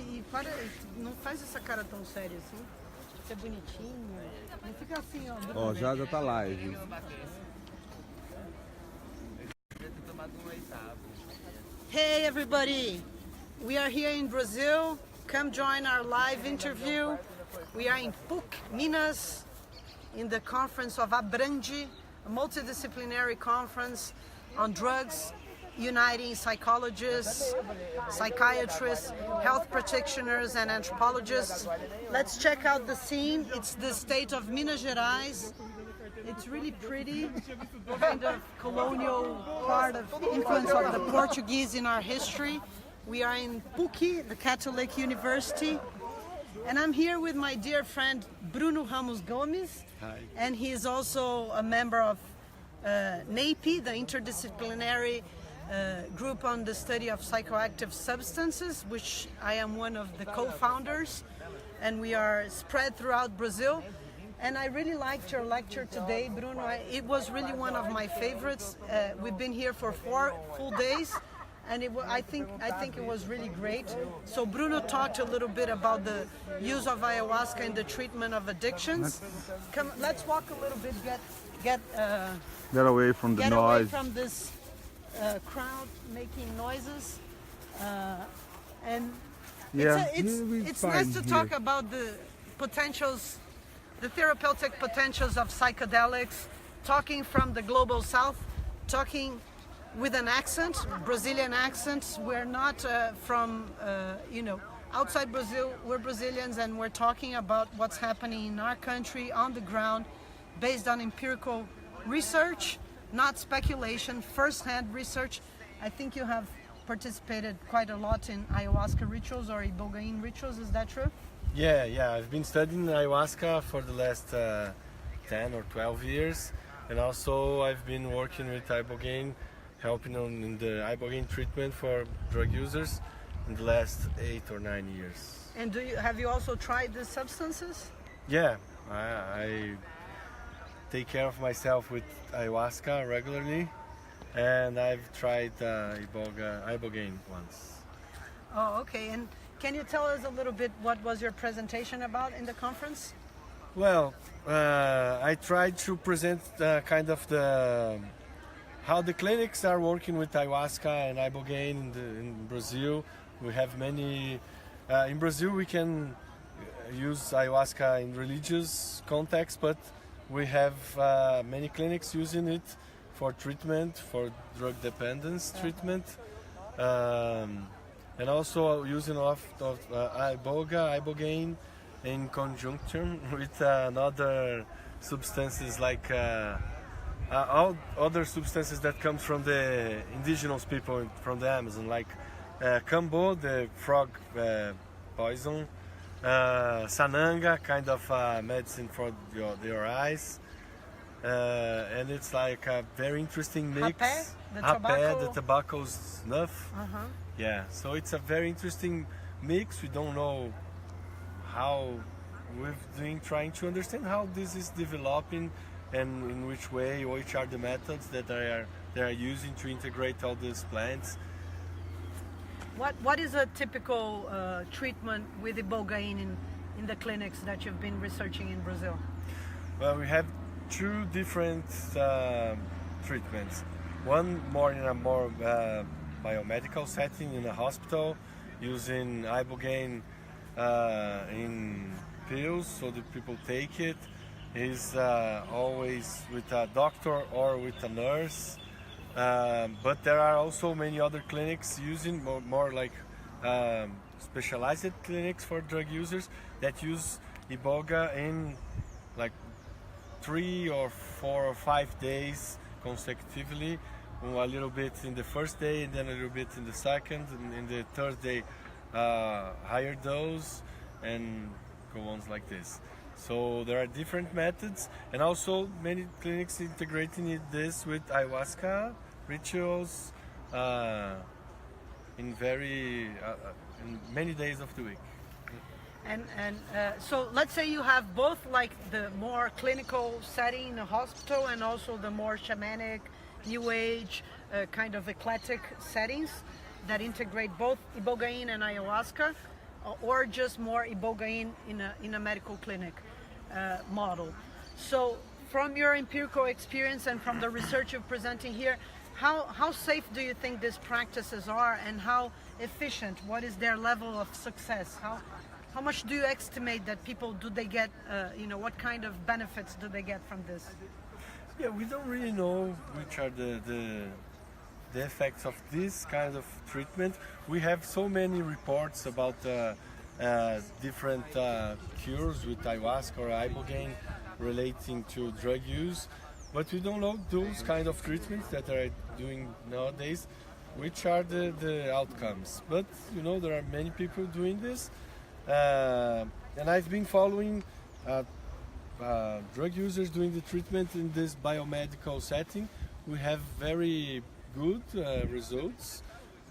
e para, não faz essa cara tão séria assim. Você é bonitinho. Não fica assim, ó. Ó, já tá live. Hey everybody, we are here in Brazil. Come join our live interview. We are in PUC, Minas, in the conference of Abramd, a multidisciplinary conference on drugs, uniting psychologists, psychiatrists, health practitioners, and anthropologists. Let's check out the scene. It's the state of Minas Gerais. It's really pretty, kind of colonial part of influence of the Portuguese in our history. We are in PUC, the Catholic University, and I'm here with my dear friend Bruno Ramos Gomes. Hi. And he is also a member of NAPI, the interdisciplinary group on the study of psychoactive substances, which I am one of the co-founders, and we are spread throughout Brazil. And I really liked your lecture today, Bruno. It was really one of my favorites. We've been here for 4 full days, and I think it was really great. So Bruno talked a little bit about the use of ayahuasca in the treatment of addictions. Come, let's walk a little bit. Get away from the get noise. away from this crowd making noises. And Yeah, it's nice to talk about the potentials, the therapeutic potentials of psychedelics, talking from the global south, talking with an accent, Brazilian accent. We're not from, outside Brazil. We're Brazilians, and we're talking about what's happening in our country on the ground, based on empirical research, not speculation, first-hand research. I think you have participated quite a lot in ayahuasca rituals or Ibogaine rituals. Is that true? Yeah. I've been studying ayahuasca for the last 10 or 12 years, and also I've been working with Ibogaine, helping in the Ibogaine treatment for drug users in the last 8 or 9 years. And have you also tried these substances? Yeah, I take care of myself with ayahuasca regularly, and I've tried Ibogaine once. Oh, okay. And can you tell us a little bit what was your presentation about in the conference? Well, I tried to present kind of how the clinics are working with ayahuasca and Ibogaine in Brazil. We have many. In Brazil, we can use ayahuasca in religious context, but we have many clinics using it for treatment, for drug dependence treatment, and also using of Ibogaine in conjunction with other substances like all other substances that come from the indigenous people from the Amazon, like cambo, the frog poison, sananga, kind of medicine for your eyes, and it's like a very interesting mix. Rapé, the tobacco snuff. Yeah, so it's a very interesting mix. We don't know how trying to understand how this is developing and in which way, which are the methods that they are using to integrate all these plants. What is a typical treatment with Ibogaine in the clinics that you've been researching in Brazil? Well, we have 2 different treatments. One more in a more biomedical setting in a hospital, using Ibogaine in pills so that people take it. Is always with a doctor or with a nurse. But there are also many other clinics using more like specialized clinics for drug users that use Iboga in like 3 or 4 or 5 days consecutively, a little bit in the first day and then a little bit in the second, and in the third day higher dose, and go on like this. So there are different methods, and also many clinics integrating this with ayahuasca rituals in many days of the week. And so let's say you have both, like the more clinical setting in a hospital and also the more shamanic, new age, kind of eclectic settings that integrate both Ibogaine and ayahuasca. or just more Ibogaine in a medical clinic model. So from your empirical experience and from the research you're presenting here, how safe do you think these practices are, and how efficient? What is their level of success? How much do you estimate that people do they get? What kind of benefits do they get from this? Yeah, we don't really know which are the effects of this kind of treatment. We have so many reports about different cures with ayahuasca or ibogaine relating to drug use, but we don't know those kind of treatments that are doing nowadays, which are the outcomes. But there are many people doing this, and I've been following drug users doing the treatment in this biomedical setting. We have very good results.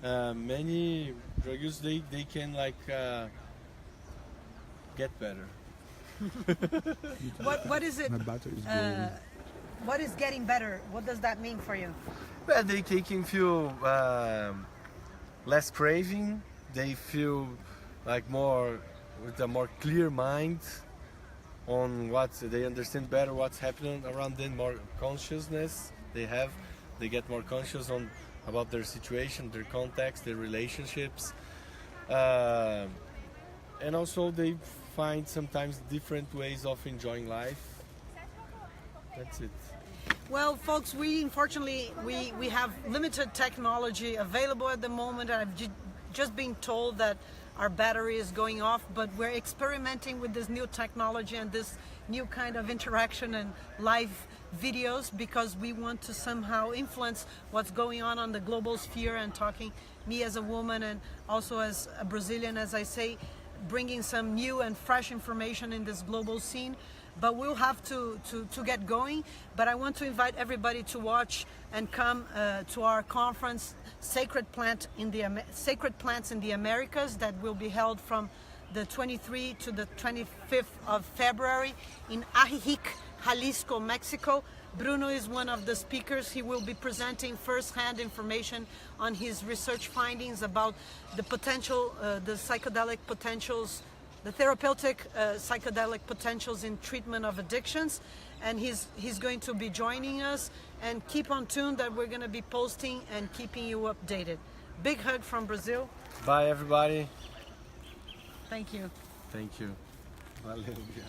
Many drug users, they can get better. What is it? What is getting better? What does that mean for you? Well, they can feel less craving. They feel with a more clear mind on what they understand better what's happening around them. More consciousness they get more conscious about their situation, their context, their relationships, and also they find sometimes different ways of enjoying life. That's it. Well, folks, unfortunately we have limited technology available at the moment. I've just been told that our battery is going off, but we're experimenting with this new technology and this new kind of interaction and live videos, because we want to somehow influence what's going on the global sphere, and talking, me as a woman and also as a Brazilian, as I say, bringing some new and fresh information in this global scene. But we'll have to get going. But I want to invite everybody to watch and come to our conference, Sacred Plants in the Americas, that will be held from the 23rd to the 25th of February in Ajijic, Jalisco, Mexico. Bruno is one of the speakers. He will be presenting first-hand information on his research findings about the potential, the psychedelic potentials, the therapeutic psychedelic potentials in treatment of addictions. And he's going to be joining us. And keep on tuned that we're going to be posting and keeping you updated. Big hug from Brazil. Bye, everybody. Thank you. Thank you. Valeu, Bia.